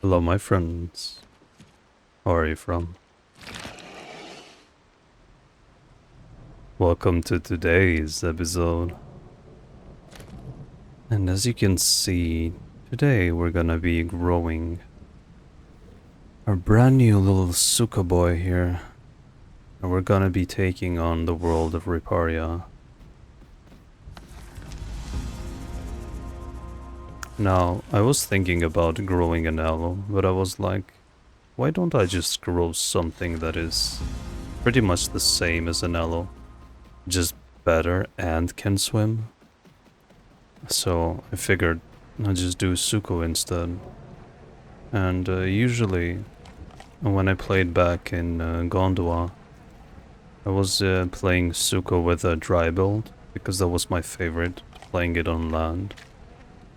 Hello, my friends. Where are you from? Welcome to today's episode. And as you can see, today we're gonna be growing our brand new little Suka boy here. And we're gonna be taking on the world of Riparia. Now, I was thinking about growing an aloe, but I was like, why don't I just grow something that is pretty much the same as an aloe, just better and can swim? So I figured I'd just do Suko instead. And usually, when I played back in Gondwa, I was playing Suko with a dry build, because that was my favorite, playing it on land.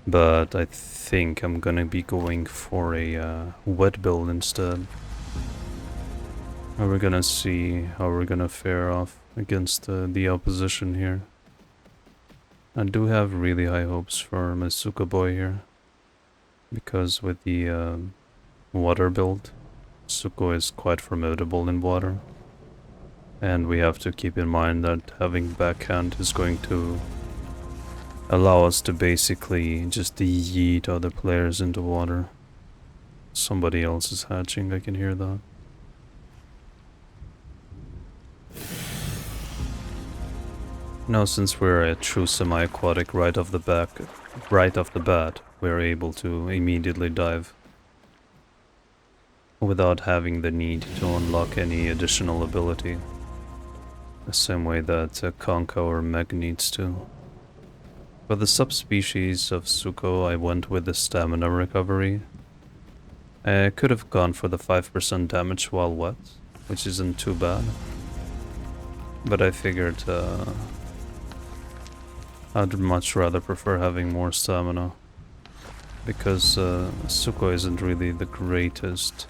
But I think I'm gonna be going for a wet build instead. And we're gonna see how we're gonna fare off against the opposition here. I do have really high hopes for my Suka boy here, because with the water build, Suko is quite formidable in water. And we have to keep in mind that having backhand is going to allow us to basically just yeet other players into water. Somebody else is hatching, I can hear that. Now, since we're a true semi-aquatic right off the bat, we're able to immediately dive without having the need to unlock any additional ability, the same way that Conca or Meg needs to. For the subspecies of Suko, I went with the stamina recovery. I could have gone for the 5% damage while wet, which isn't too bad, but I figured I'd much rather prefer having more stamina, because Suko isn't really the greatest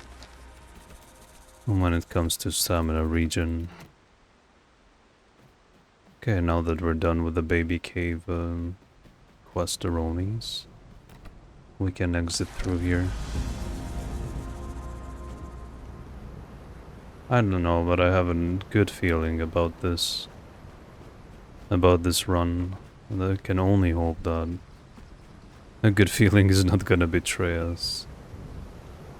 when it comes to stamina regen. Okay, now that we're done with the baby cave quest roamings, we can exit through here. I don't know, but I have a good feeling about this run. And I can only hope that a good feeling is not gonna betray us.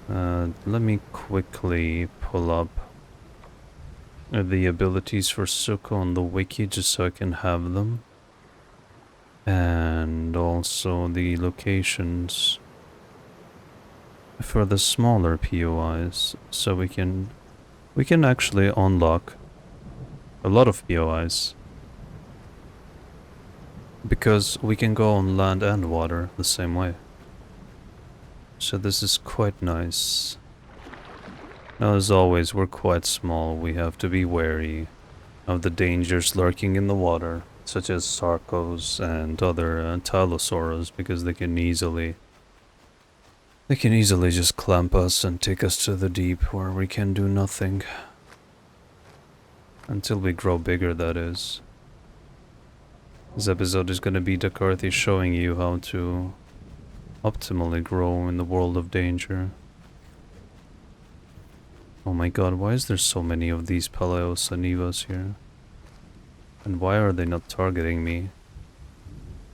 Let me quickly pull up the abilities for Suko on the wiki just so I can have them. And also the locations for the smaller POIs, so we can actually unlock a lot of POIs. Because we can go on land and water the same way. So this is quite nice. Now, as always, we're quite small. We have to be wary of the dangers lurking in the water, such as Sarcos and other Tylosauros, because they can easily just clamp us and take us to the deep where we can do nothing. Until we grow bigger, that is. This episode is gonna be Dakarthy showing you how to optimally grow in the world of danger. Oh my god, why is there so many of these Paleosanivas here? And why are they not targeting me?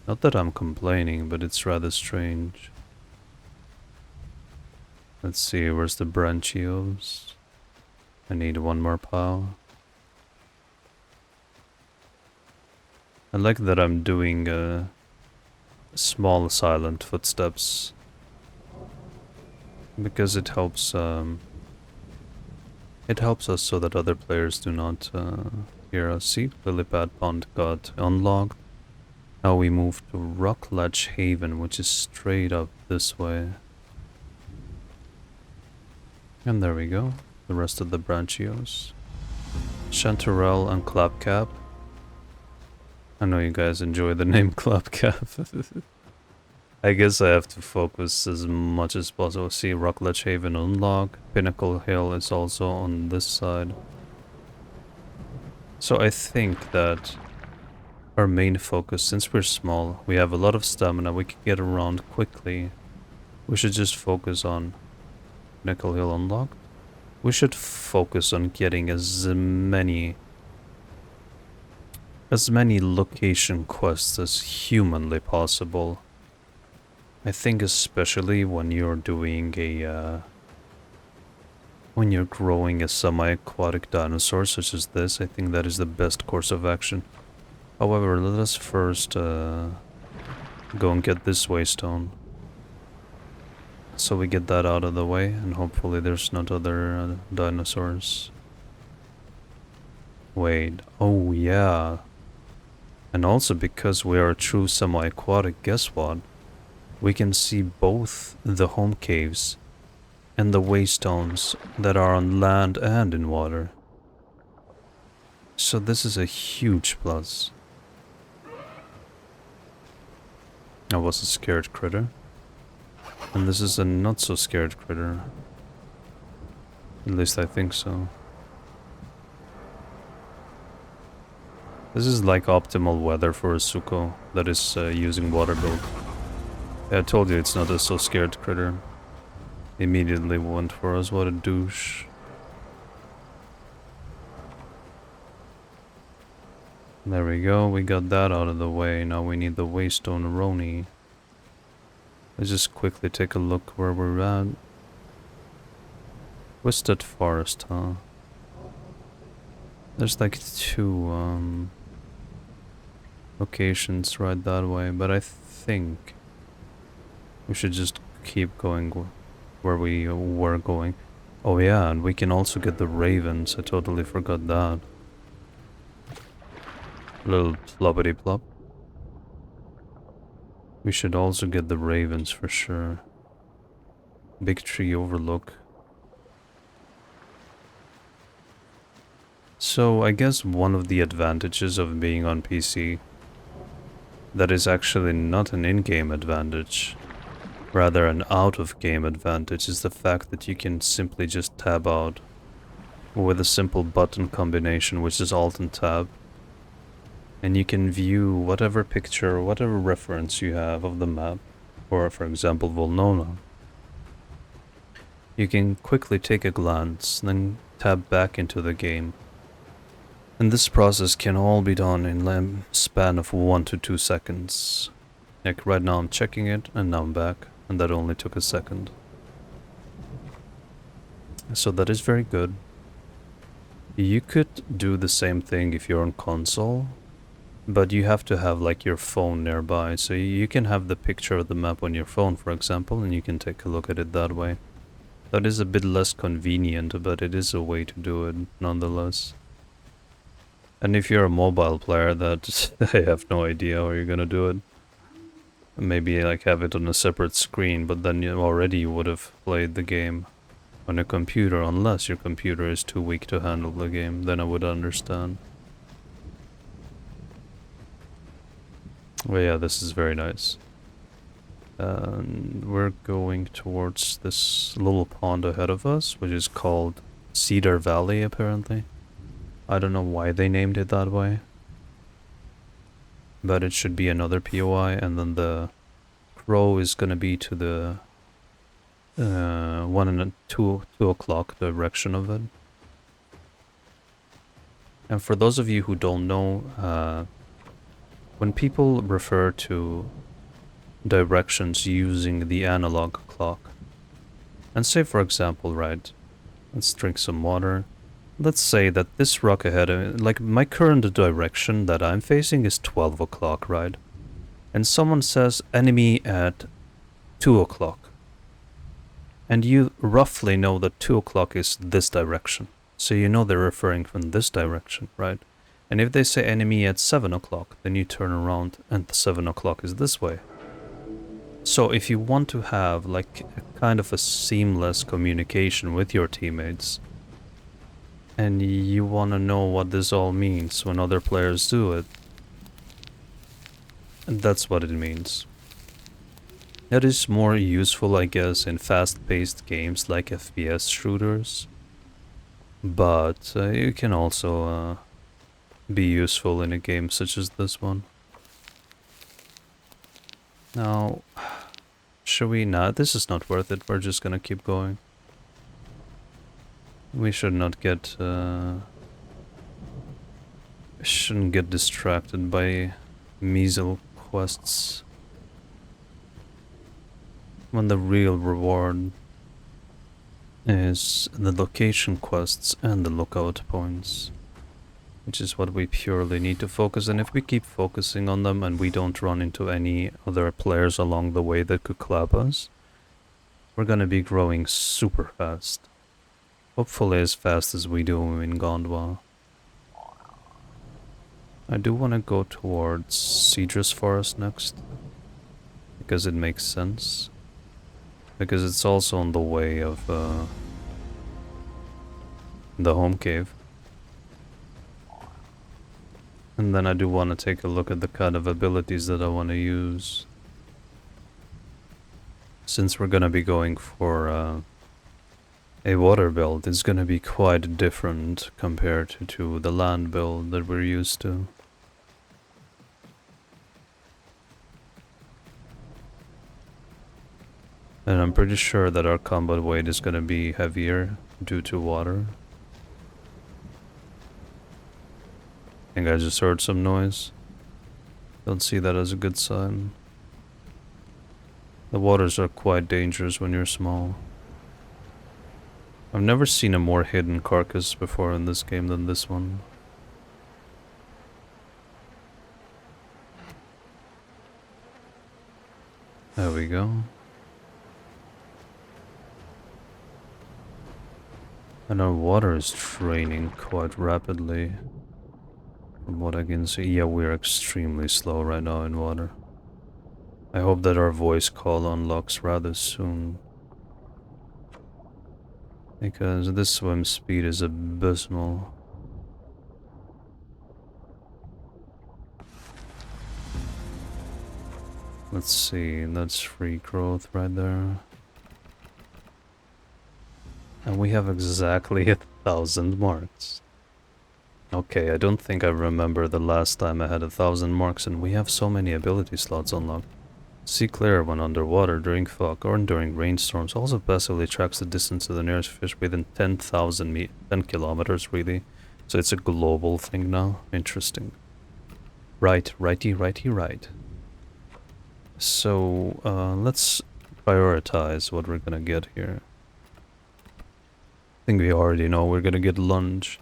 Not that I'm complaining, but it's rather strange. Let's see, where's the Branchios? I need one more pow. I like that I'm doing small silent footsteps, because it helps us so that other players do not hear us. See, Lillipad Pond got unlocked. Now we move to Rock Ledge Haven, which is straight up this way. And there we go, the rest of the Branchios. Chanterelle and Clapcap. I know you guys enjoy the name Clapcap. I guess I have to focus as much as possible. See, Rockledge Haven unlock. Pinnacle Hill is also on this side. So I think that our main focus, since we're small, we have a lot of stamina, we can get around quickly. We should just focus on technical hill unlocked. We should focus on getting as many location quests as humanly possible. I think especially when you're doing a when you're growing a semi-aquatic dinosaur such as this, I think that is the best course of action. However, let us first go and get this waystone. So we get that out of the way, and hopefully there's not other dinosaurs. Wait, oh yeah. And also because we are a true semi-aquatic, guess what? We can see both the home caves and the waystones that are on land and in water. So this is a huge plus. I was a scared critter. And this is a not so scared critter. At least I think so. This is like optimal weather for a Sucho that is using water build. Yeah, I told you it's not a so scared critter. Immediately went for us, what a douche. There we go, we got that out of the way. Now we need the Waystone Roni. Let's just quickly take a look where we're at. Twisted Forest, huh? There's like two locations right that way, but I think we should just keep going where we were going. Oh yeah, and we can also get the ravens. I totally forgot that. Little ploppity plop. We should also get the ravens for sure. Big tree overlook. So I guess one of the advantages of being on PC that is actually not an in-game advantage, rather an out-of-game advantage, is the fact that you can simply just tab out with a simple button combination, which is Alt and Tab. And you can view whatever picture, whatever reference you have of the map, or for example Volnona. You can quickly take a glance, then tab back into the game. And this process can all be done in a span of 1 to 2 seconds. Like right now I'm checking it, and now I'm back, and that only took a second. So that is very good. You could do the same thing if you're on console, but you have to have like your phone nearby, so you can have the picture of the map on your phone, for example, and you can take a look at it that way. That is a bit less convenient, but it is a way to do it nonetheless. And if you're a mobile player, that I have no idea how you're gonna do it. Maybe like have it on a separate screen, but then you would have played the game on a computer, unless your computer is too weak to handle the game, then I would understand. Well, yeah, this is very nice. We're going towards this little pond ahead of us, which is called Cedar Valley, apparently. I don't know why they named it that way. But it should be another POI, and then the crow is gonna be to the 1 and 2 o'clock direction of it. And for those of you who don't know, when people refer to directions using the analog clock, and say for example, right, let's drink some water. Let's say that this rock ahead, like my current direction that I'm facing is 12 o'clock, right? And someone says enemy at 2 o'clock. And you roughly know that 2 o'clock is this direction. So you know they're referring from this direction, right? And if they say enemy at 7 o'clock, then you turn around and the 7 o'clock is this way. So if you want to have like a kind of a seamless communication with your teammates, and you want to know what this all means when other players do it, and that's what it means. That is more useful, I guess, in fast-paced games like FPS shooters, but you can also be useful in a game such as this one. Now, should we not? This is not worth it, we're just gonna keep going. We should not get... shouldn't get distracted by measle quests. When the real reward is the location quests and the lookout points, which is what we purely need to focus on. If we keep focusing on them and we don't run into any other players along the way that could clap us, we're gonna be growing super fast. Hopefully as fast as we do in Gondwa. I do want to go towards Cedrus Forest next, because it makes sense. Because it's also on the way of the home cave. And then I do want to take a look at the kind of abilities that I want to use. Since we're gonna be going for a water build, it's gonna be quite different compared to the land build that we're used to. And I'm pretty sure that our combat weight is gonna be heavier due to water. I think I just heard some noise. Don't see that as a good sign. The waters are quite dangerous when you're small. I've never seen a more hidden carcass before in this game than this one. There we go. And our water is draining quite rapidly. From what I can see, yeah, we're extremely slow right now in water. I hope that our voice call unlocks rather soon. Because this swim speed is abysmal. Let's see, that's free growth right there. And we have exactly 1,000 marks. Okay, I don't think I remember the last time I had 1,000 marks, and we have so many ability slots unlocked. See clear when underwater, during fog, or during rainstorms. Also passively tracks the distance to the nearest fish within 10,000 10 kilometers, really. So it's a global thing now. Interesting. Right, right. So, let's prioritize what we're gonna get here. I think we already know we're gonna get lunge.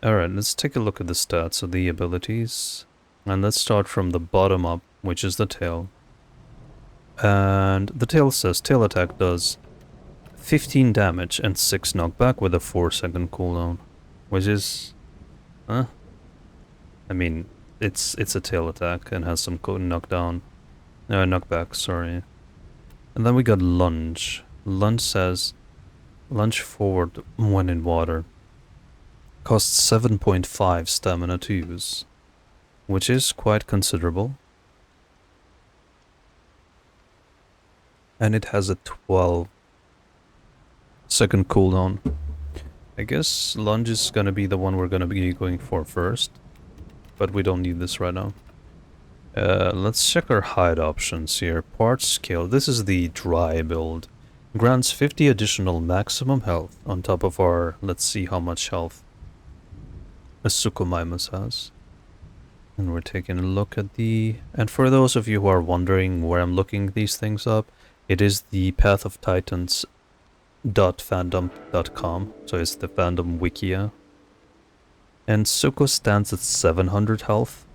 Alright, let's take a look at the stats of the abilities. And let's start from the bottom up, which is the tail. And the tail says tail attack does 15 damage and 6 knockback with a 4-second cooldown. Which is... I mean, it's a tail attack and has some knockdown. Knockback, sorry. And then we got lunge. Lunge says... lunge forward when in water. Costs 7.5 stamina to use, which is quite considerable. And it has a 12-second cooldown. I guess lunge is gonna be the one we're gonna be going for first, but we don't need this right now. Let's check our hide options here. Part scale. This is the dry build. Grants 50 additional maximum health on top of our... let's see how much health a Suchomimus has. And we're taking a look at the... and for those of you who are wondering where I'm looking these things up, it is the pathoftitans.fandom.com, so it's the fandom wikia. And Sucho stands at 700 health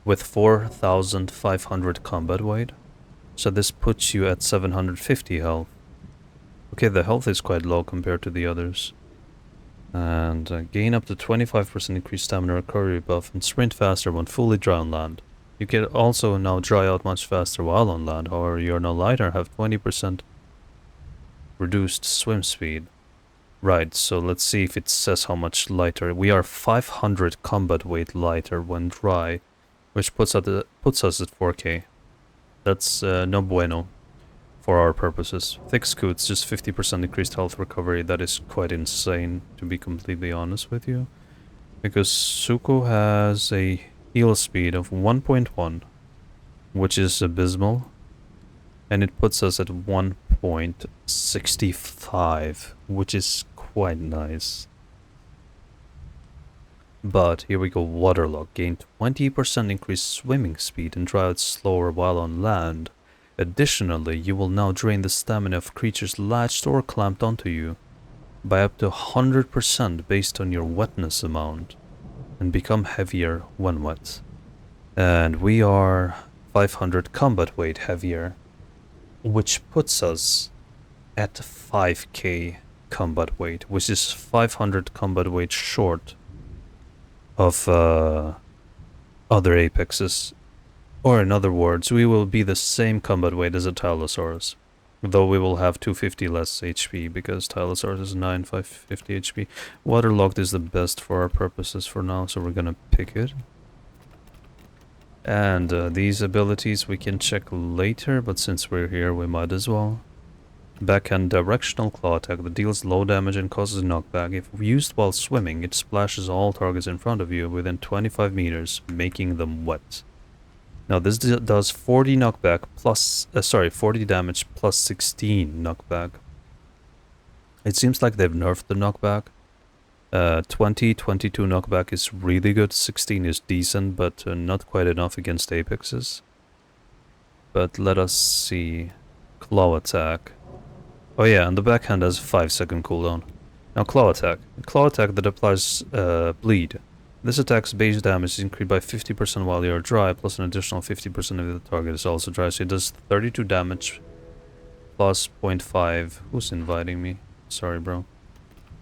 with 4,500 combat weight, so this puts you at 750 health. Okay, the health is quite low compared to the others. And gain up to 25% increased stamina recovery buff and sprint faster when fully dry on land. You can also now dry out much faster while on land, however you are now lighter, have 20% reduced swim speed. Right, so let's see if it says how much lighter. We are 500 combat weight lighter when dry, which puts us at 4k. That's no bueno for our purposes. Thick scoots, just 50% increased health recovery. That is quite insane, to be completely honest with you. Because Sucho has a heal speed of 1.1, which is abysmal. And it puts us at 1.65, which is quite nice. But here we go, waterlogged. Gain 20% increased swimming speed and dry out slower while on land. Additionally, you will now drain the stamina of creatures latched or clamped onto you by up to 100% based on your wetness amount, and become heavier when wet. And we are 500 combat weight heavier, which puts us at 5k combat weight, which is 500 combat weight short of other apexes. Or in other words, we will be the same combat weight as a Tylosaurus, though we will have 250 less HP because Tylosaurus is 550 HP. Waterlogged is the best for our purposes for now, so we're gonna pick it. And these abilities we can check later, but since we're here we might as well. Backhand directional claw attack that deals low damage and causes knockback. If used while swimming, it splashes all targets in front of you within 25 meters, making them wet. Now this does 40 knockback plus, 40 damage plus 16 knockback. It seems like they've nerfed the knockback. 22 knockback is really good, 16 is decent, but not quite enough against apexes. But let us see. Claw attack. Oh yeah, and the backhand has a 5-second cooldown. Now claw attack. Claw attack that applies bleed. This attack's base damage is increased by 50% while you are dry, plus an additional 50% if the target is also dry. So it does 32 damage plus 0.5. Who's inviting me? Sorry, bro.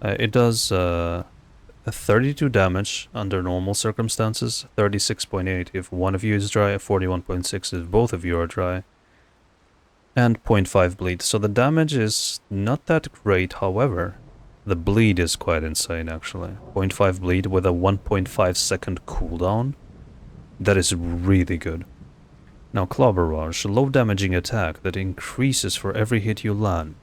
It does 32 damage under normal circumstances, 36.8 if one of you is dry, 41.6 if both of you are dry, and 0.5 bleed. So the damage is not that great, however, the bleed is quite insane actually. 0.5 bleed with a 1.5 second cooldown. That is really good. Now Claw Barrage, low damaging attack that increases for every hit you land.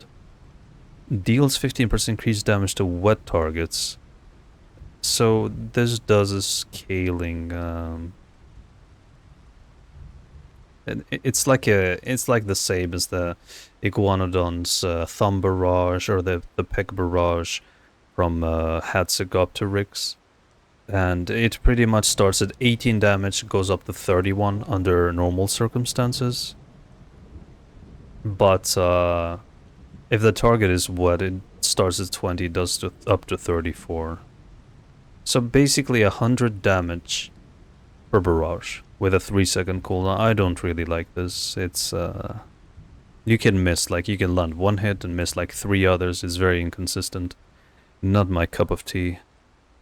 Deals 15% increased damage to wet targets. So this does a scaling. It's like the same as the Iguanodon's Thumb Barrage or the Peck Barrage from Hatzegopteryx. And it pretty much starts at 18 damage, goes up to 31 under normal circumstances. But if the target is wet, it starts at 20, does up to 34. So basically 100 damage per barrage with a 3-second cooldown. I don't really like this. It's you can miss, like you can land one hit and miss like 3 others. It's very inconsistent. Not my cup of tea.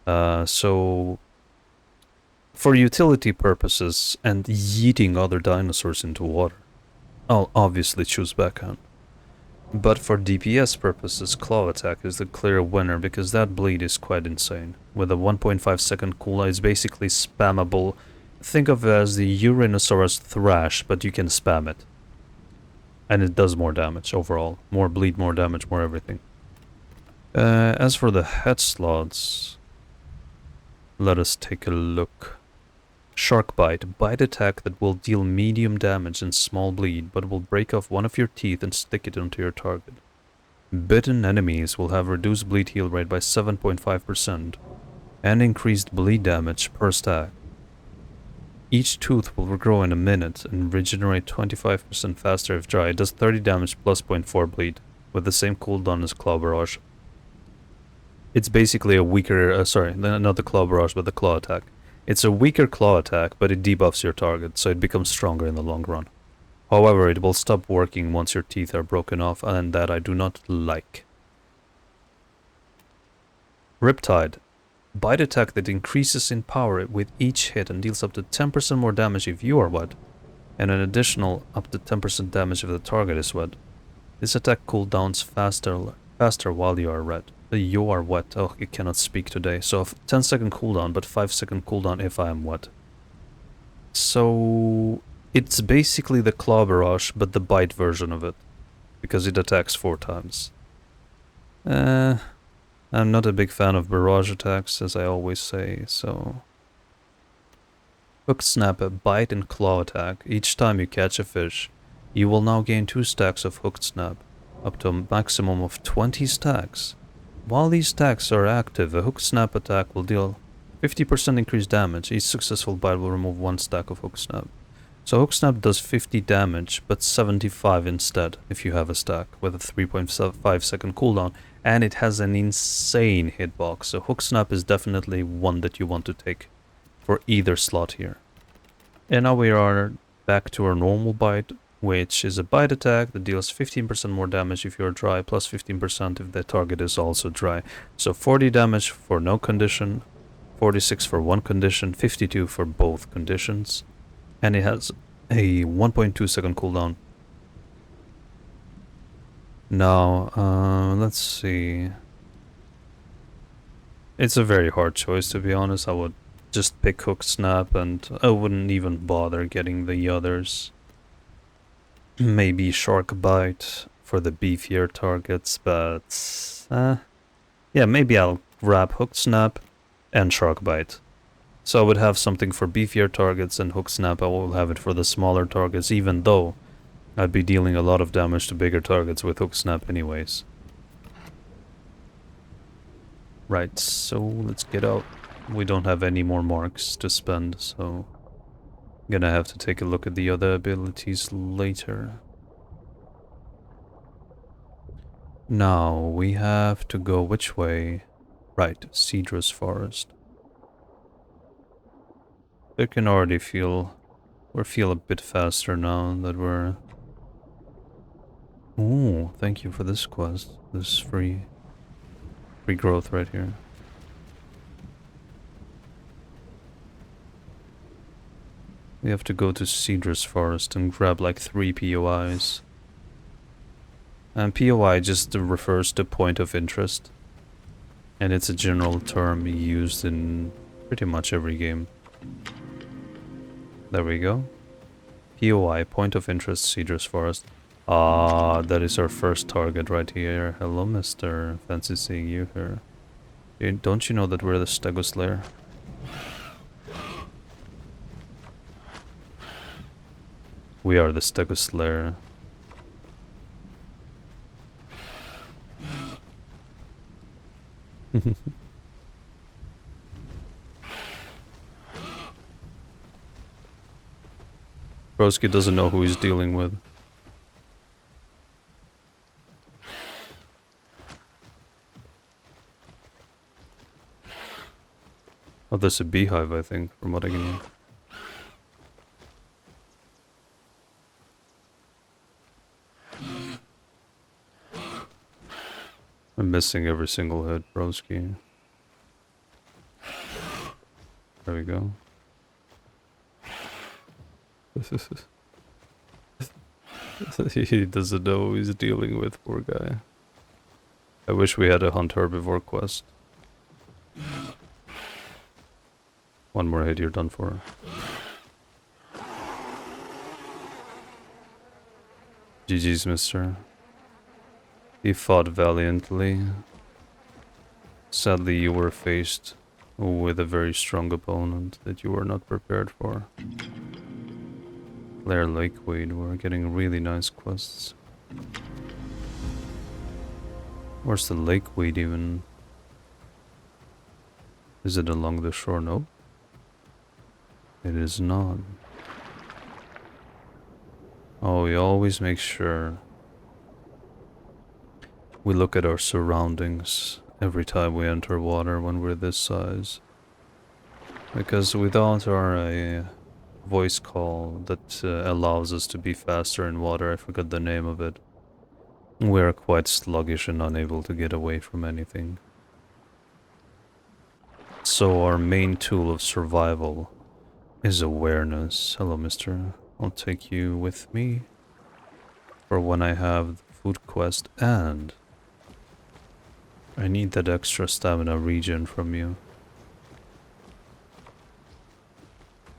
So for utility purposes and yeeting other dinosaurs into water, I'll obviously choose backhand. But for DPS purposes, claw attack is the clear winner because that bleed is quite insane. With a 1.5 second cooldown, it's basically spammable. Think of it as the Uranosaurus Thrash, but you can spam it. And it does more damage overall. More bleed, more damage, more everything. As for the head slots, let us take a look. Shark Bite. Bite attack that will deal medium damage and small bleed, but will break off one of your teeth and stick it onto your target. Bitten enemies will have reduced bleed heal rate by 7.5% and increased bleed damage per stack. Each tooth will regrow in a minute and regenerate 25% faster if dry. It does 30 damage plus 0.4 bleed, with the same cooldown as Claw Barrage. It's basically a weaker, not the Claw Barrage, but the Claw attack. It's a weaker claw attack, but it debuffs your target, so it becomes stronger in the long run. However, it will stop working once your teeth are broken off, and that I do not like. Riptide. Bite attack that increases in power with each hit and deals up to 10% more damage if you are wet, and an additional up to 10% damage if the target is wet. This attack cooldowns faster while you are wet. You are wet. Oh, you cannot speak today. So 10-second cooldown, but 5-second cooldown if I am wet. So it's basically the Claw Barrage, but the bite version of it, because it attacks 4 times. I'm not a big fan of barrage attacks, as I always say, so... Hook Snap, a bite and claw attack. Each time you catch a fish, you will now gain 2 stacks of Hooked Snap, up to a maximum of 20 stacks. While these attacks are active, a hook snap attack will deal 50% increased damage. Each successful bite will remove 1 stack of hook snap. So hook snap does 50 damage, but 75 instead, if you have a stack, with a 3.5 second cooldown, and it has an insane hitbox, so hook snap is definitely one that you want to take for either slot here. And now we are back to our normal bite, which is a bite attack that deals 15% more damage if you're dry, plus 15% if the target is also dry. So 40 damage for no condition, 46 for one condition, 52 for both conditions. And it has a 1.2 second cooldown. Now, let's see. It's a very hard choice, to be honest. I would just pick Hook Snap, and I wouldn't even bother getting the others. Maybe Shark Bite for the beefier targets, but... yeah, maybe I'll grab Hook Snap and Shark Bite. So I would have something for beefier targets, and Hook Snap I will have it for the smaller targets, even though I'd be dealing a lot of damage to bigger targets with Hook Snap anyways. Right, so let's get out. We don't have any more marks to spend, so I'm gonna have to take a look at the other abilities later. Now, we have to go which way? Right, Cedrus Forest. I can already feel a bit faster now that we're... Ooh, thank you for this quest. This free growth right here. We have to go to Cedrus Forest and grab like 3 POIs. And POI just refers to point of interest. And it's a general term used in pretty much every game. There we go. POI, point of interest, Cedrus Forest. Ah, that is our first target right here. Hello, mister. Fancy seeing you here. Don't you know that we're the Stego Slayer? We are the Stego Slayer. Broski doesn't know who he's dealing with. Oh, there's a beehive, I think, from what I can hear. I'm missing every single hit, broski. There we go. He doesn't know who he's dealing with, poor guy. I wish we had a hunt herbivore quest. One more hit, you're done for. GG's, mister. He fought valiantly. Sadly, you were faced with a very strong opponent that you were not prepared for. Claire Lakeweed, we're getting really nice quests. Where's the Lakeweed even? Is it along the shore? No. It is not. Oh, we always make sure we look at our surroundings every time we enter water when we're this size. Because without our voice call that allows us to be faster in water, I forgot the name of it, we are quite sluggish and unable to get away from anything. So our main tool of survival is awareness. Hello, mister. I'll take you with me for when I have the food quest, and I need that extra stamina regen from you.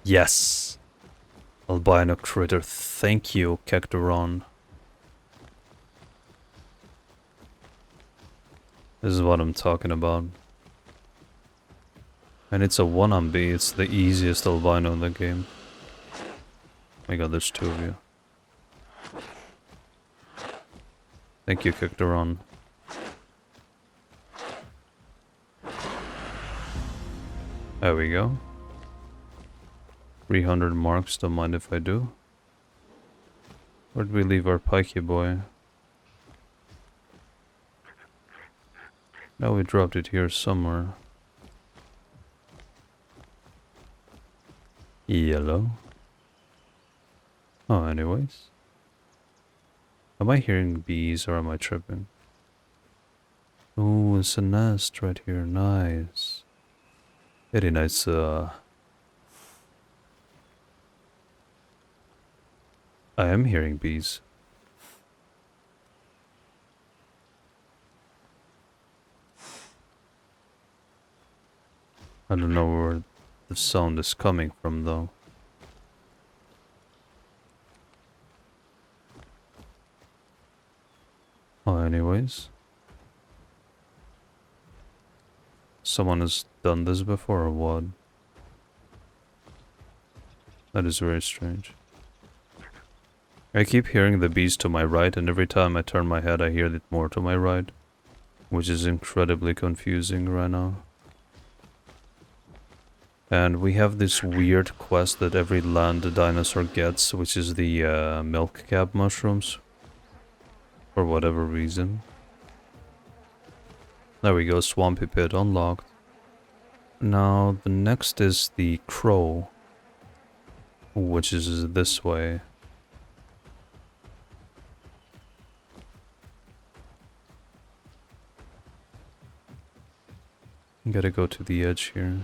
Yes! Albino critter, thank you, Cactoron. This is what I'm talking about. And it's a 1-on-B, it's the easiest albino in the game. Oh my god, there's 2 of you. Thank you, Cactoron. There we go. 300 marks, don't mind if I do. Where'd we leave our pikey boy? Now we dropped it here somewhere. Yellow. Oh, anyways. Am I hearing bees or am I tripping? Oh, it's a nest right here. Nice. Very nice. I am hearing bees. I don't know where the sound is coming from though. Oh, anyways. Someone has done this before or what? That is very strange. I keep hearing the bees to my right, and every time I turn my head I hear it more to my right. Which is incredibly confusing right now. And we have this weird quest that every land dinosaur gets, which is the milk cap mushrooms. For whatever reason. There we go, Swampy Pit unlocked. Now the next is the crow, which is this way. Gotta go to the edge here.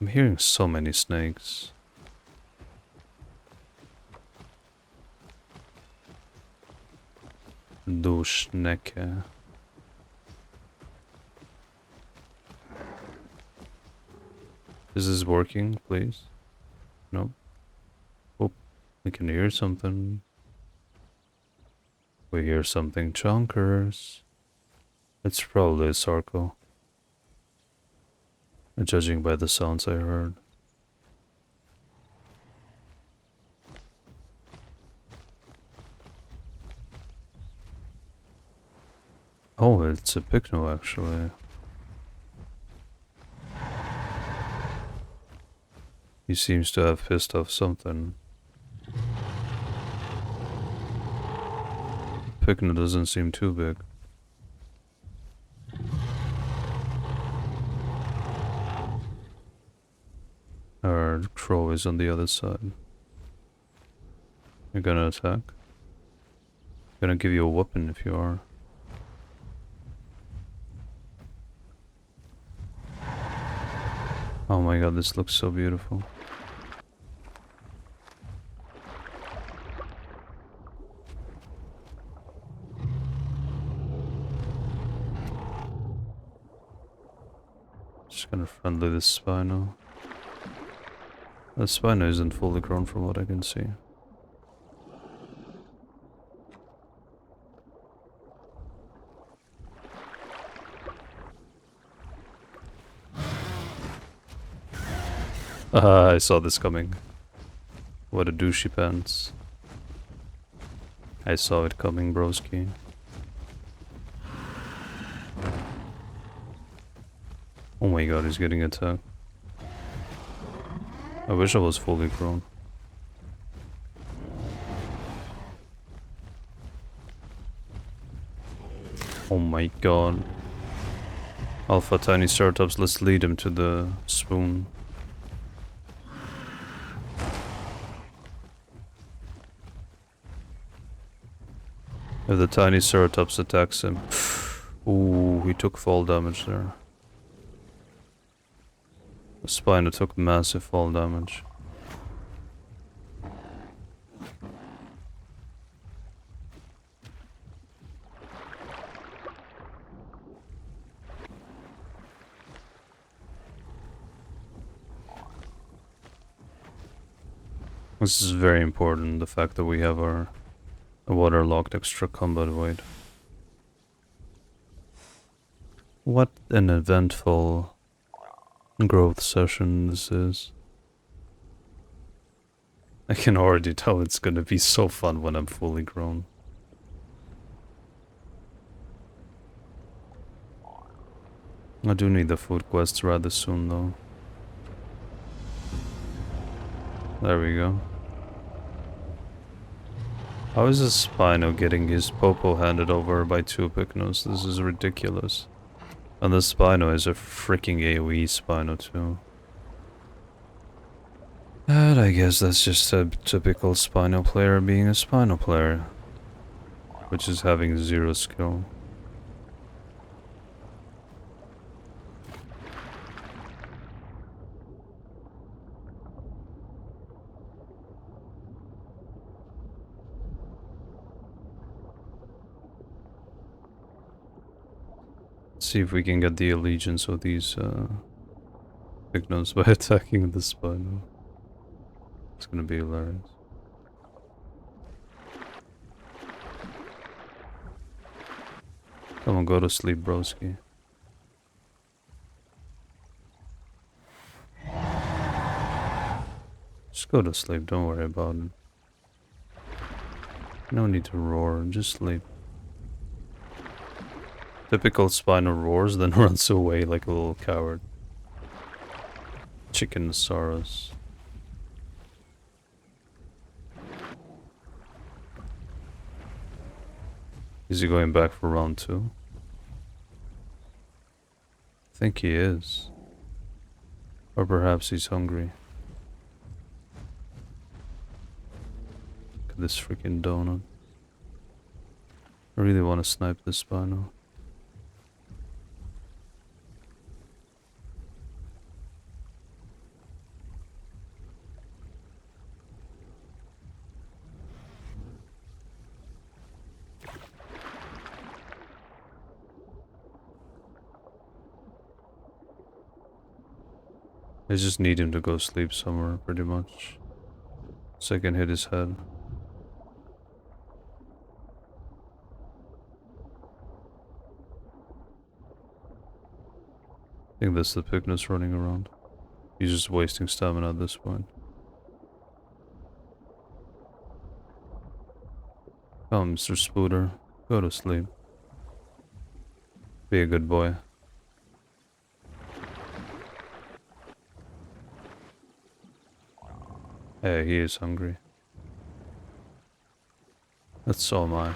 I'm hearing so many snakes. Du Schnecke. Is this working, please? Nope. Oh, we can hear something. We hear something chonkers. It's probably a Sarco. Judging by the sounds I heard. Oh, it's a Picno actually. He seems to have pissed off something. Picno doesn't seem too big. Our crow is on the other side. You're gonna attack? Gonna give you a weapon if you are. Oh my god, this looks so beautiful. Just gonna friendly this Spino. The Spino isn't fully grown from what I can see. I saw this coming. What a douchey pants. I saw it coming, broski. Oh my god, he's getting attacked. I wish I was fully grown. Oh my god. Alpha tiny startups, let's lead him to the spoon. If the tiny Ceratops attacks him. Ooh, he took fall damage there. The Spino took massive fall damage. This is very important, the fact that we have our waterlogged extra combat weight. What an eventful growth session this is. I can already tell it's gonna be so fun when I'm fully grown. I do need the food quests rather soon though. There we go. How is a Spino getting his Popo handed over by two Pycnos? This is ridiculous. And the Spino is a freaking AoE Spino too. And I guess that's just a typical Spino player being a Spino player. Which is having zero skill. See if we can get the allegiance of these Pycnos by attacking the Spino. It's gonna be hilarious. Come on, go to sleep, broski. Just go to sleep, don't worry about it. No need to roar, just sleep. Typical Spino roars, then runs away like a little coward. Chickenosaurus. Is he going back for round 2? I think he is. Or perhaps he's hungry. Look at this freaking donut. I really want to snipe this Spino. I just need him to go sleep somewhere, pretty much. So I can hit his head. I think that's the Pycnus running around. He's just wasting stamina at this point. Come, Mr. Spooter. Go to sleep. Be a good boy. Hey, he is hungry. That's so am I.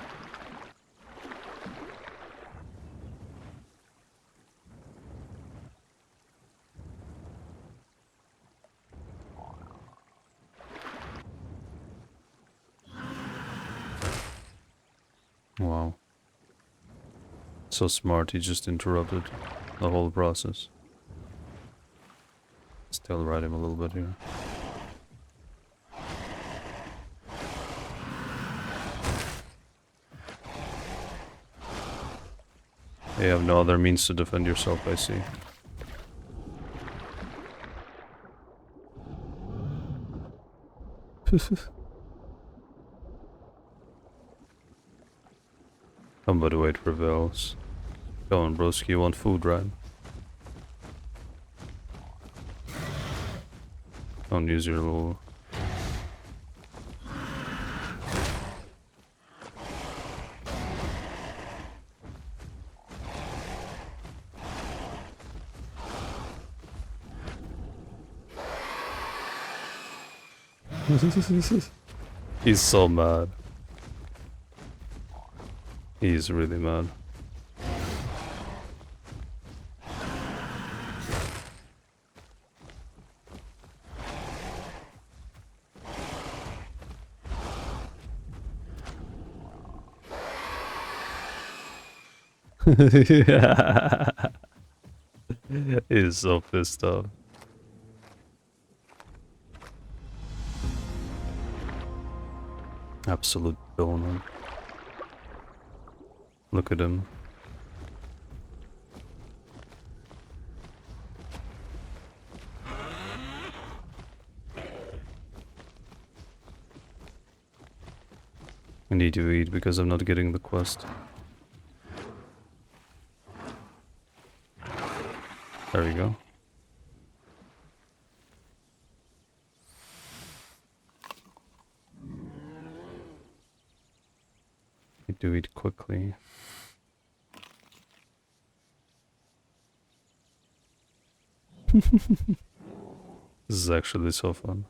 Wow. So smart, he just interrupted the whole process. Still ride him a little bit here. You have no other means to defend yourself, I see. Somebody wait for Vels. Come on, broski, you want food, right? Don't use your little... He's so mad. He's really mad. He's so pissed off. Absolute donut. Look at him. I need to eat because I'm not getting the quest. There we go. Need to eat quickly. This is actually so fun.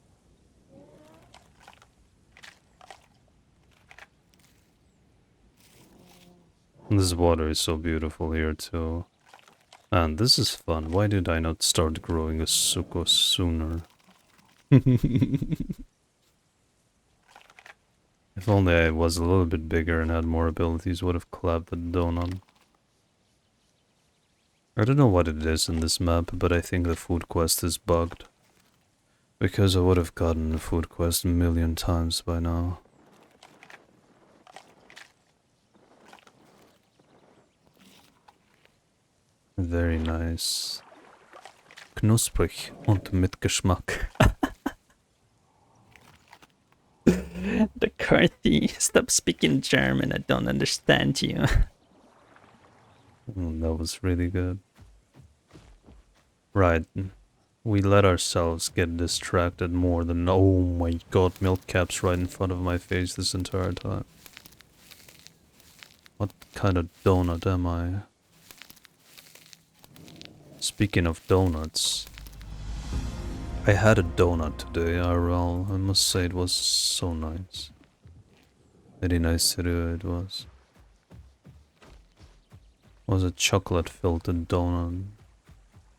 This water is so beautiful here too. And this is fun. Why did I not start growing a suco sooner? If only I was a little bit bigger and had more abilities, would have clapped the donut. I don't know what it is in this map, but I think the food quest is bugged. Because I would have gotten the food quest a million times by now. Very nice. Knusprig und mit Geschmack. Dakarthy, stop speaking German, I don't understand you. That was really good. Right. We let ourselves get distracted more than... Oh my god, milk caps right in front of my face this entire time. What kind of donut am I? Speaking of donuts, I had a donut today, IRL. I must say it was so nice. Very nice to do it was. It was a chocolate-filled donut.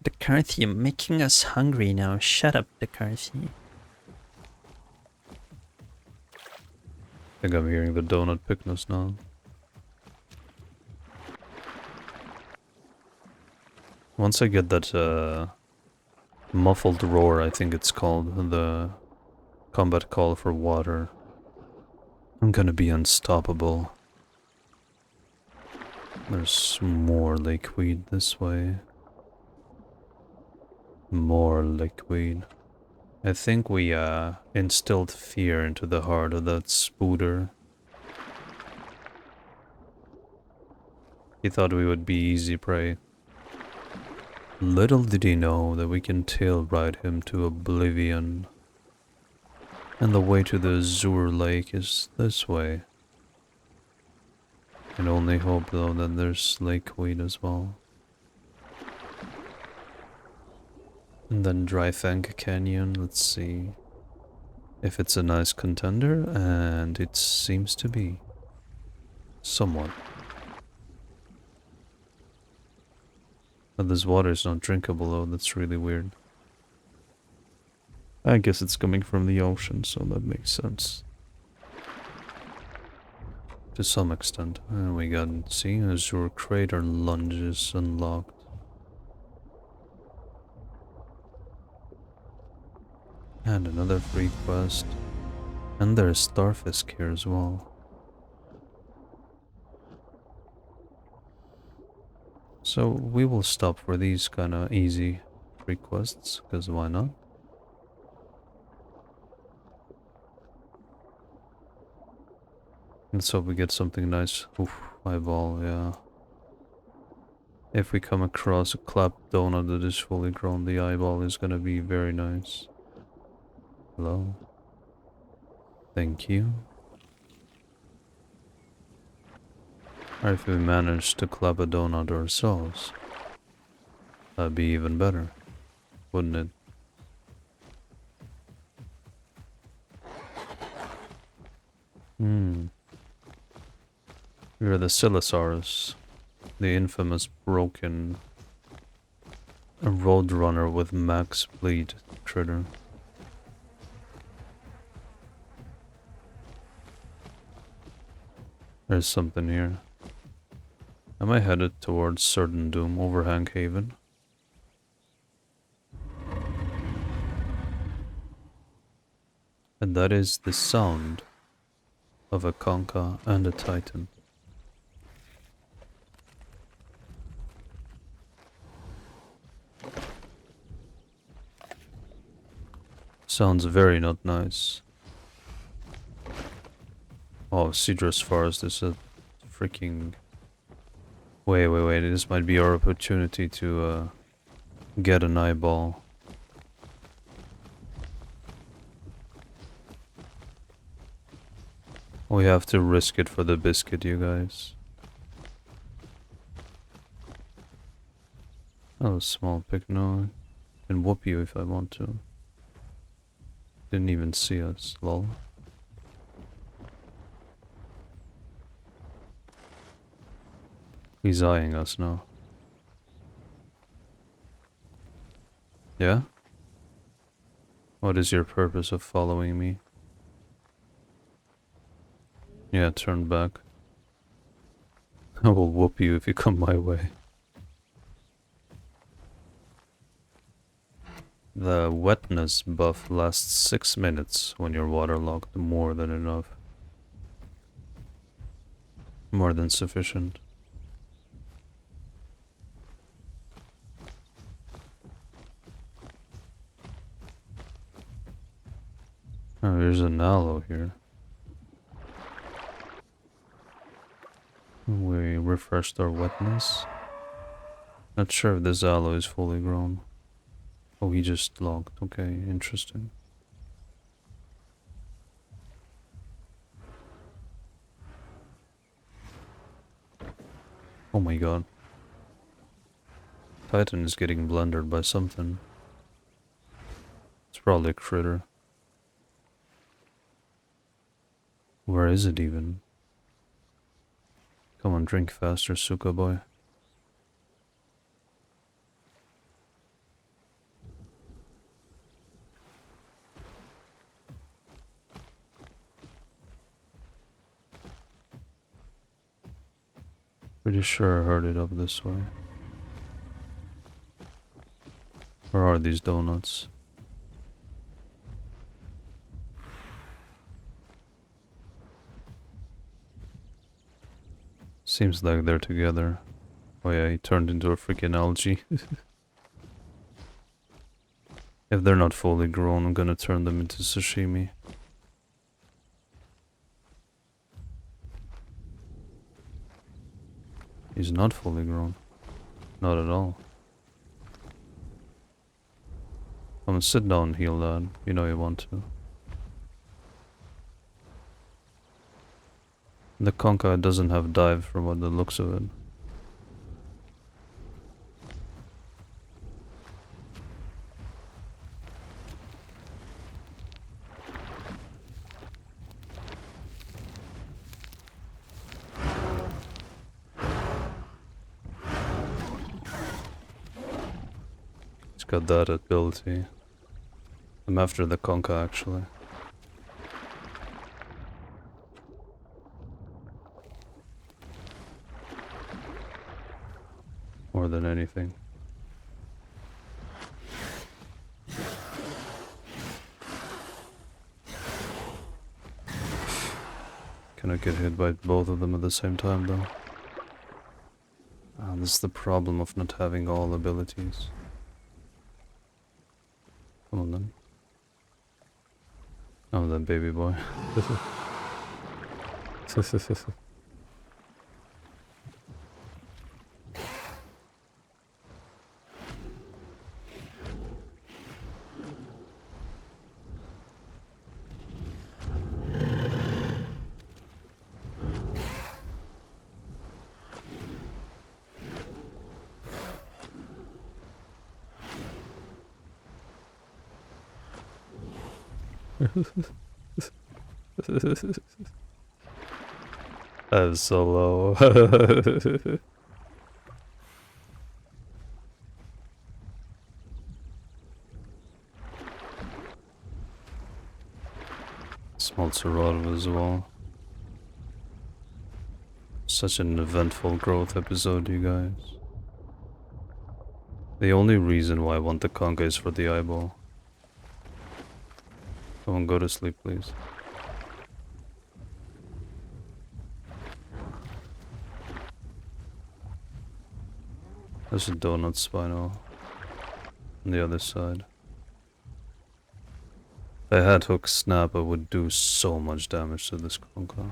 Dakarthy, you're making us hungry now. Shut up, Dakarthy. I think I'm hearing the donut pickness now. Once I get that muffled roar, I think it's called, the combat call for water, I'm gonna be unstoppable. There's more lakeweed this way. More lakeweed. I think we instilled fear into the heart of that spooter. He thought we would be easy prey. Little did he know that we can tail ride him to oblivion. And the way to the Azure Lake is this way. Can only hope though that there's lakeweed as well. And then Dry Fank Canyon, let's see if it's a nice contender, and it seems to be. Somewhat. But this water is not drinkable though, that's really weird. I guess it's coming from the ocean, so that makes sense. To some extent. And we got, see, Azure Crater lunges unlocked. And another free quest. And there's Starfisk here as well. So we will stop for these kinda easy free quests, because why not? Let's hope we get something nice. Oof, eyeball, yeah. If we come across a clapped donut that is fully grown, the eyeball is gonna be very nice. Hello. Thank you. Or if we manage to clap a donut ourselves, that'd be even better, wouldn't it? We're the Silosaurus, the infamous broken roadrunner with max bleed critter. There's something here. Am I headed towards Certain Doom over Haven? And that is the sound of a Conca and a Titan. Sounds very not nice. Oh, Cedrus Forest is a freaking... Wait, this might be our opportunity to get an eyeball. We have to risk it for the biscuit, you guys. Oh, small pick, no. I can whoop you if I want to. Didn't even see us, lol. He's eyeing us now. Yeah? What is your purpose of following me? Yeah, turn back. I will whoop you if you come my way. The wetness buff lasts 6 minutes when you're waterlogged. More than enough. More than sufficient. Oh, there's an aloe here. We refreshed our wetness. Not sure if this aloe is fully grown. Oh, he just logged. Okay, interesting. Oh my god. Titan is getting blundered by something. It's probably a critter. Where is it even? Come on, drink faster, Suka boy. Pretty sure I heard it up this way. Where are these donuts? Seems like they're together. Oh yeah, he turned into a freaking algae. If they're not fully grown, I'm gonna turn them into sashimi. He's not fully grown. Not at all. Come on, sit down, heal that. You know you want to. The Conca doesn't have dive from what the looks of it. It's got that ability. I'm after the Conca actually. More than anything. Can I get hit by both of them at the same time though? Ah, this is the problem of not having all abilities. Come on then. Oh, then baby boy. That is so low. Smells a lot as well. Such an eventful growth episode, you guys. The only reason why I want the conga is for the eyeball. Come on, go to sleep, please. There's a donut Spino on the other side. If I had hook snap, I would do so much damage to this conga.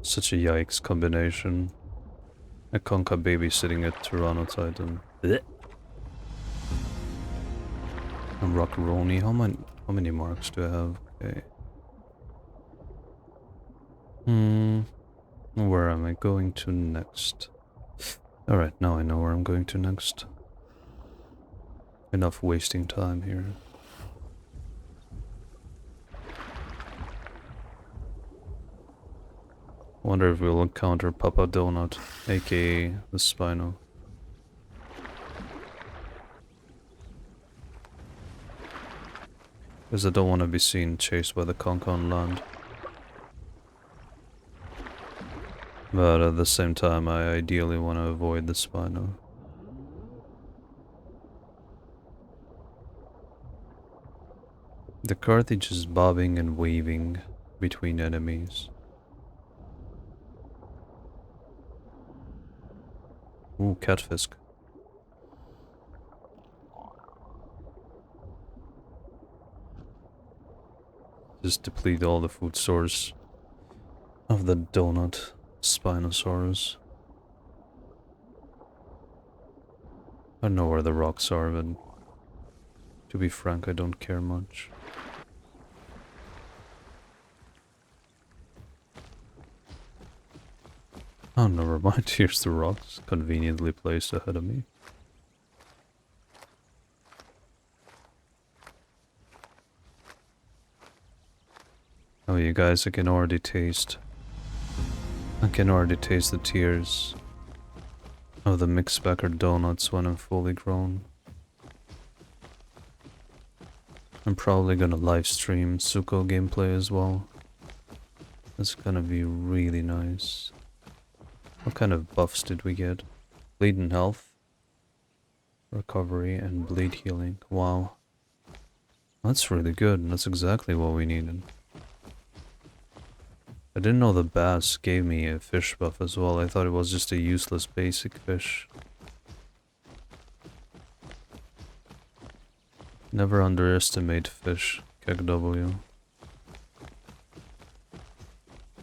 Such a yikes combination. A Conca babysitting a Tyranno Titan. Blech. A Rockaroni. How many marks do I have? Okay. Where am I going to next? Alright, now I know where I'm going to next. Enough wasting time here. Wonder if we'll encounter Papa Donut, aka the Spino. Because I don't want to be seen chased by the Conca on land. But at the same time, I ideally want to avoid the Spino. Dakarthy just bobbing and weaving between enemies. Ooh, catfisk. Just deplete all the food source of the donut Spinosaurus. I don't know where the rocks are, but to be frank, I don't care much. Oh, never mind. Here's the rocks, conveniently placed ahead of me. Oh, you guys, I can already taste the tears of the mixbacker donuts when I'm fully grown. I'm probably gonna live stream Suko gameplay as well. That's gonna be really nice. What kind of buffs did we get? Bleed and health, recovery, and bleed healing. Wow. That's really good. That's exactly what we needed. I didn't know the bass gave me a fish buff as well. I thought it was just a useless basic fish. Never underestimate fish, KW.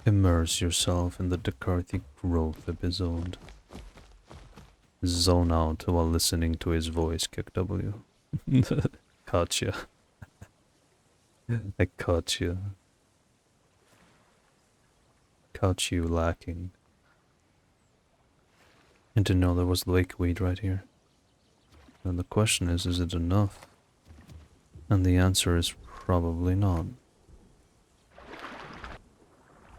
Immerse yourself in the Dakarthy growth episode. Zone out while listening to his voice, KW. Caught ya. I caught ya. Caught you lacking. And to know there was lakeweed right here. And the question is it enough? And the answer is probably not.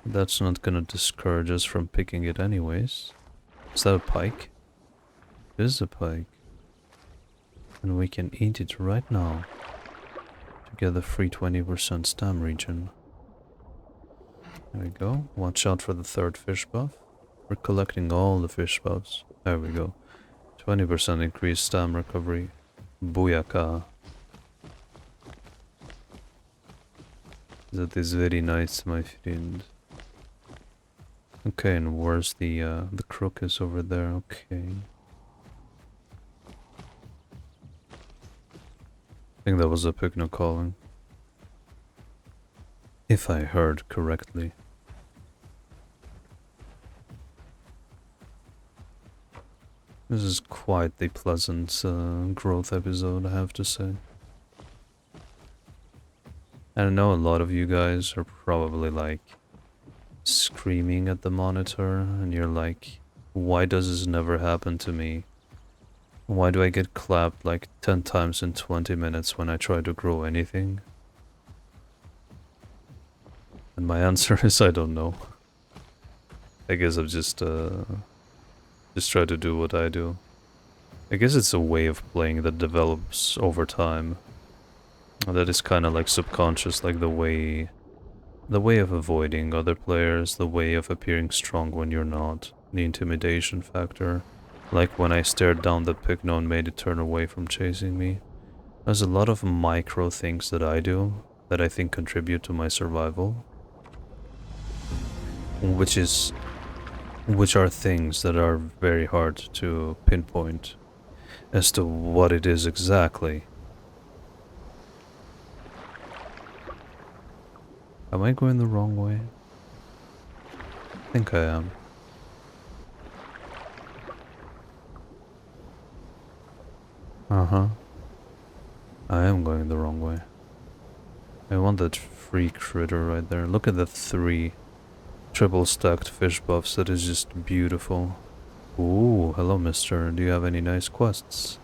That's not gonna discourage us from picking it anyways. Is that a pike? It is a pike. And we can eat it right now to get the free 20% stam regen. There we go. Watch out for the third fish buff. We're collecting all the fish buffs. There we go. 20% increased stam recovery. Booyaka. That is very nice, my friend. Okay, and where's the crook is over there? Okay. I think that was a picno calling. If I heard correctly. This is quite the pleasant growth episode, I have to say. And I know a lot of you guys are probably like screaming at the monitor and you're like, why does this never happen to me? Why do I get clapped like 10 times in 20 minutes when I try to grow anything? And my answer is I don't know. I guess I've just try to do what I do. I guess it's a way of playing that develops over time. That is kind of like subconscious, like the way of avoiding other players, the way of appearing strong when you're not, the intimidation factor. Like when I stared down the pygno and made it turn away from chasing me. There's a lot of micro things that I do that I think contribute to my survival. Which are things that are very hard to pinpoint as to what it is exactly. Am I going the wrong way? I think I am. Uh-huh. I am going the wrong way. I want that free critter right there. Look at the 3 triple stacked fish buffs that is just beautiful. Ooh, hello mister. Do you have any nice quests?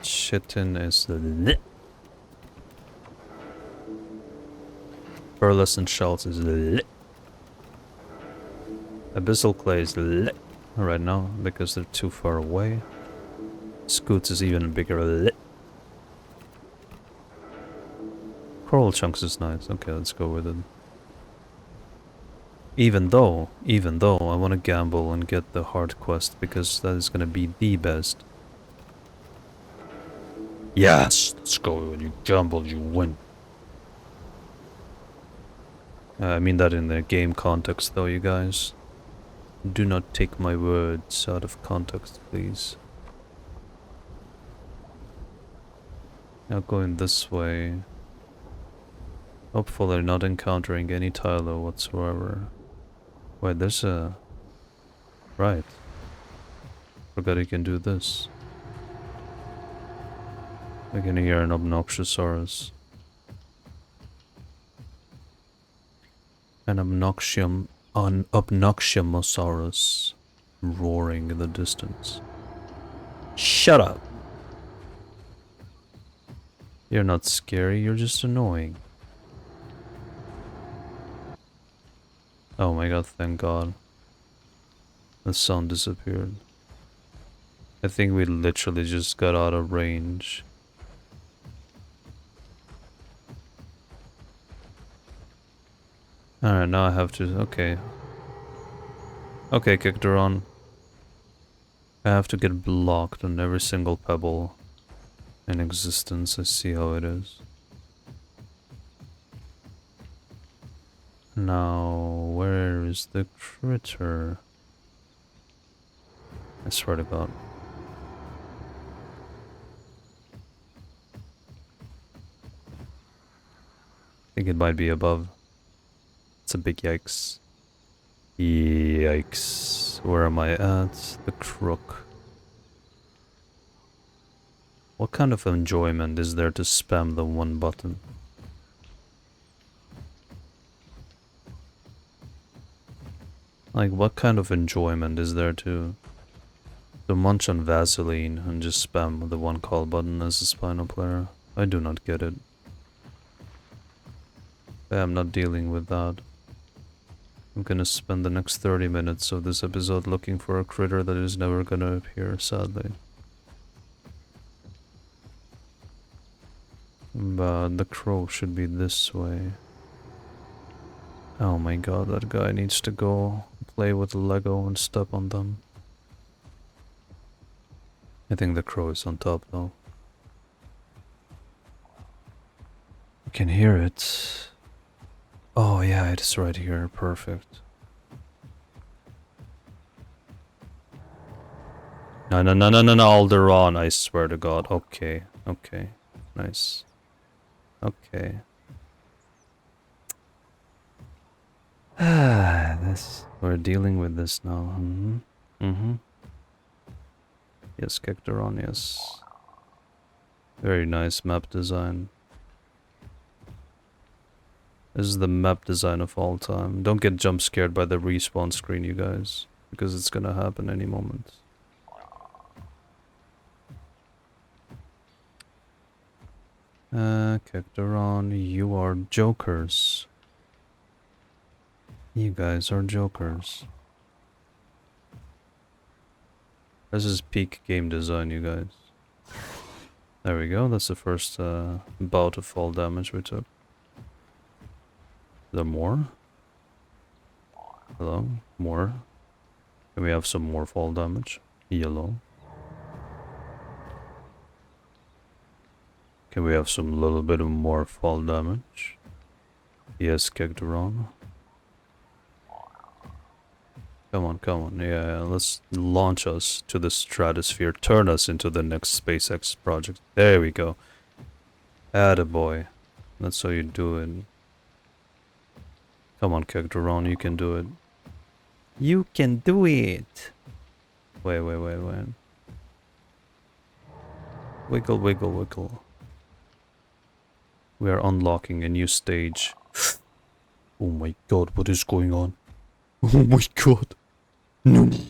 Chitin is lit. Pearlescent shells is lit. Abyssal clay is lit right now because they're too far away. Scoots is even bigger lit. Coral chunks is nice. Okay, let's go with it. Even though I want to gamble and get the hard quest because that is going to be the best. Yes, let's go. When you gamble, you win. I mean that in the game context though, you guys. Do not take my words out of context, please. Now going this way. Hopefully not encountering any Tylo whatsoever. Wait, there's a... Right. Forgot you can do this. I can hear an Obnoxiosaurus. An Obnoxiomosaurus roaring in the distance. Shut up! You're not scary, you're just annoying. Oh my god, thank god. The sound disappeared. I think we literally just got out of range. Alright, now I have to... Okay. Okay, Kikdoron. I have to get blocked on every single pebble in existence. I see how it is. Now, where is the critter? I swear to god. I think it might be above. It's a big yikes. Yikes. Where am I at? The crook. What kind of enjoyment is there to spam the one button? Like, what kind of enjoyment is there to munch on Vaseline and just spam the one call button as a Spino player? I do not get it. I'm not dealing with that. I'm gonna spend the next 30 minutes of this episode looking for a critter that is never gonna appear, sadly. But the crow should be this way. Oh my god, that guy needs to go play with Lego and step on them. I think the crow is on top though. I can hear it. Oh yeah, it's right here, perfect. No, Alderon, I swear to god. Okay, okay, nice. Okay. We're dealing with this now. Yes, Kektaron, yes. Very nice map design. This is the map design of all time. Don't get jump scared by the respawn screen, you guys, because it's gonna happen any moment. Kektaron, you are jokers. You guys are jokers. This is peak game design, you guys. There we go, that's the first bout of fall damage we took. Is there more? Hello? More? Can we have some more fall damage? Yellow. Can we have some little bit of more fall damage? Yes, Kektaron. Come on, yeah, let's launch us to the stratosphere, turn us into the next SpaceX project. There we go. Attaboy. That's how you do it. Come on, Kektaron, you can do it. You can do it! Wait. Wiggle, wiggle, wiggle. We are unlocking a new stage. Oh my god, what is going on? Oh my god. Nani?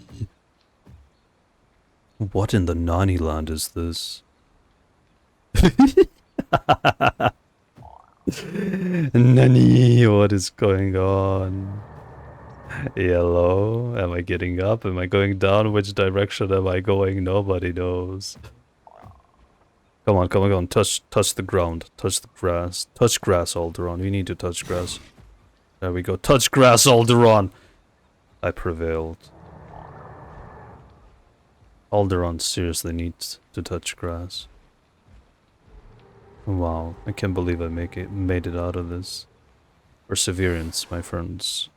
What in the Nani land is this? Nani, what is going on? Hello? Am I getting up? Am I going down? Which direction am I going? Nobody knows. Come on, come on, come on. Touch the ground. Touch the grass. Touch grass, Alderon. We need to touch grass. There we go. Touch grass, Alderon! I prevailed. Alderon seriously needs to touch grass. Wow, I can't believe I made it out of this. Perseverance, my friends.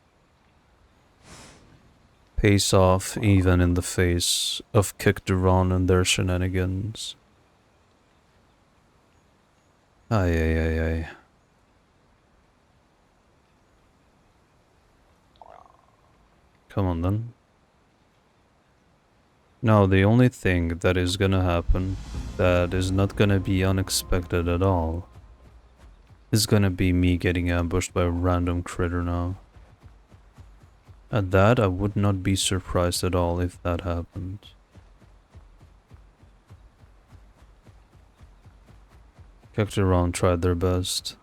Pace off even in the face of Kikdaron and their shenanigans. Ay ay ay ay. Come on then. Now the only thing that is gonna happen that is not gonna be unexpected at all is gonna be me getting ambushed by a random critter now. At that, I would not be surprised at all if that happened. Kekteron tried their best,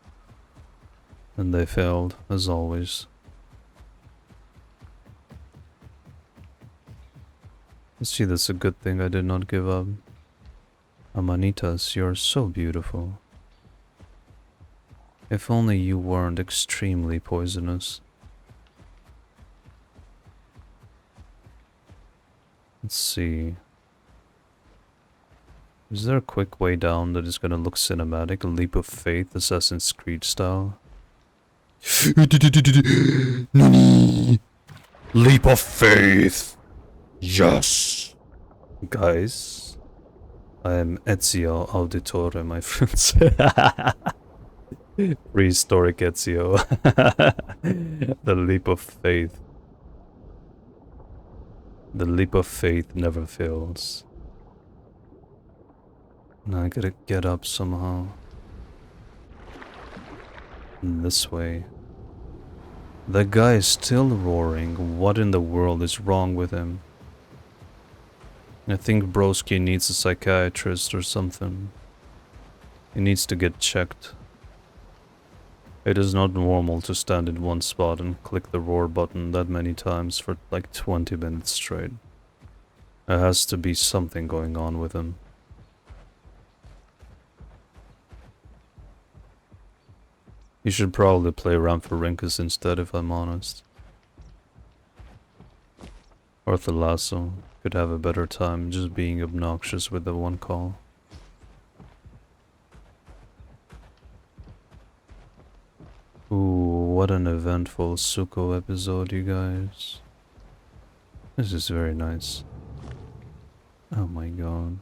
and they failed, as always. See, that's a good thing I did not give up. Amanitas, you're so beautiful. If only you weren't extremely poisonous. Let's see. Is there a quick way down that is gonna look cinematic? A leap of faith, Assassin's Creed style? Nani? Leap of faith! Yes! Guys, I am Ezio Auditore, my friends. Prehistoric Ezio. The leap of faith. The leap of faith never fails. Now I gotta get up somehow. This way. The guy is still roaring. What in the world is wrong with him? I think Broski needs a psychiatrist or something. He needs to get checked. It is not normal to stand in one spot and click the roar button that many times for like 20 minutes straight. There has to be something going on with him. You should probably play Ramphorhynchus instead, if I'm honest. Or Thalasso could have a better time just being obnoxious with the one call. Ooh, what an eventful Suko episode, you guys. This is very nice. Oh my god.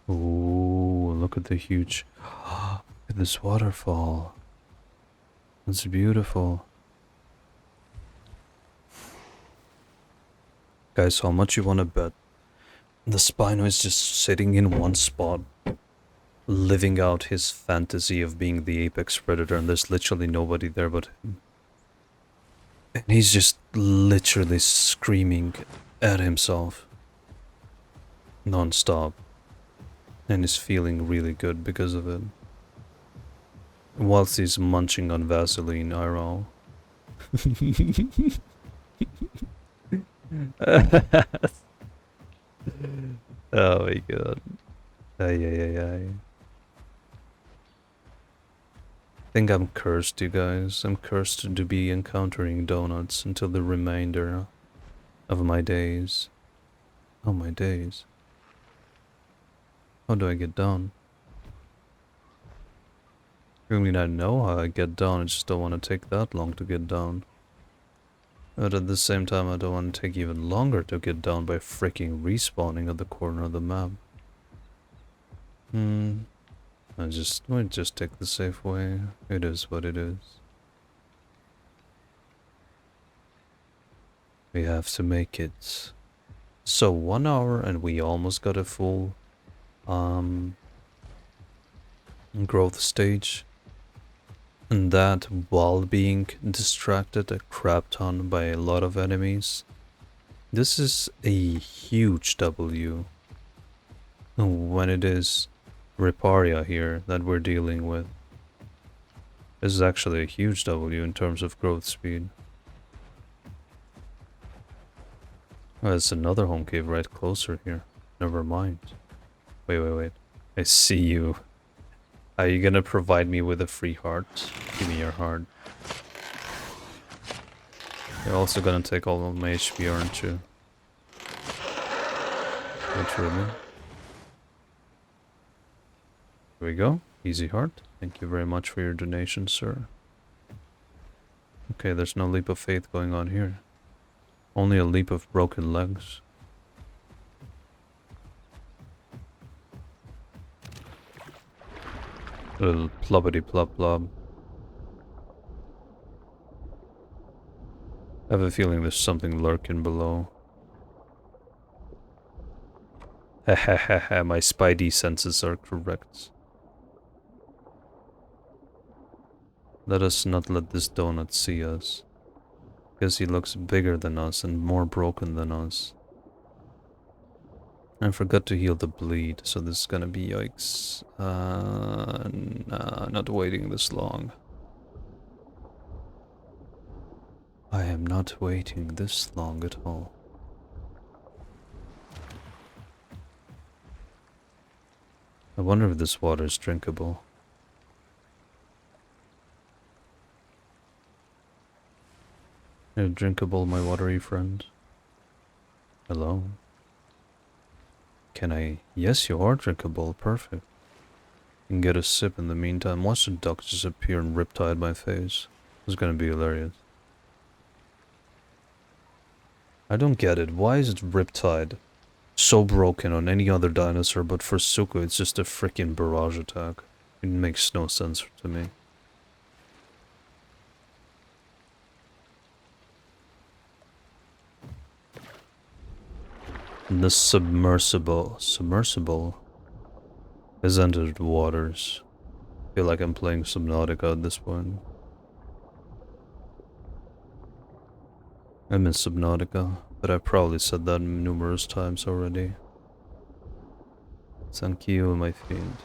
Ooh, look at the huge... Look at this waterfall. It's beautiful. Guys, how much you wanna bet? The Spino is just sitting in one spot, living out his fantasy of being the apex predator, and there's literally nobody there but him. And he's just literally screaming at himself non-stop. And is feeling really good because of it. Whilst he's munching on Vaseline IRL. Oh my god. Ay, ay, ay, ay. I think I'm cursed, you guys. I'm cursed to be encountering donuts until the remainder of my days. Oh, my days. How do I get down? I mean, I know how I get down, I just don't want to take that long to get down. But at the same time, I don't want to take even longer to get down by freaking respawning at the corner of the map. We'll just take the safe way. It is what it is. We have to make it. So 1 hour and we almost got a full growth stage. And that while being distracted a crap ton by a lot of enemies. This is a huge W. When it is Riparia here that we're dealing with. This is actually a huge W in terms of growth speed. Oh, there's another home cave right closer here. Never mind. Wait. I see you. Are you gonna provide me with a free heart? Give me your heart. You're also gonna take all of my HP, aren't you? Not really. Here we go. Easy heart. Thank you very much for your donation, sir. Okay, there's no leap of faith going on here. Only a leap of broken legs. Little ploppity plop plop. I have a feeling there's something lurking below. Hahaha, my spidey senses are correct. Let us not let this donut see us. Because he looks bigger than us and more broken than us. I forgot to heal the bleed, so this is gonna be yikes. Nah, not waiting this long. I am not waiting this long at all. I wonder if this water is drinkable. You're drinkable, my watery friend. Hello? Can I? Yes, you are drinkable. Perfect. You can get a sip in the meantime. Watch the duck just appear and riptide my face. It's gonna be hilarious. I don't get it. Why is it riptide so broken on any other dinosaur, but for Suko it's just a freaking barrage attack? It makes no sense to me. The submersible has entered the waters. I feel like I'm playing Subnautica at this point. I miss Subnautica, but I've probably said that numerous times already. Thank you, my fiend.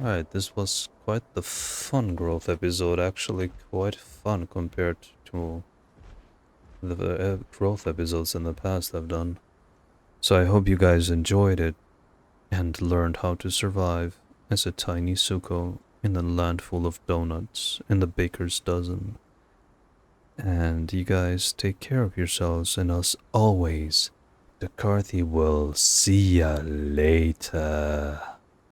Alright, this was quite the fun growth episode, actually quite fun compared to the growth episodes in the past I've done. So I hope you guys enjoyed it and learned how to survive as a tiny Suko in a land full of donuts in the baker's dozen. And you guys take care of yourselves, and as always, Dakarthy will see ya later.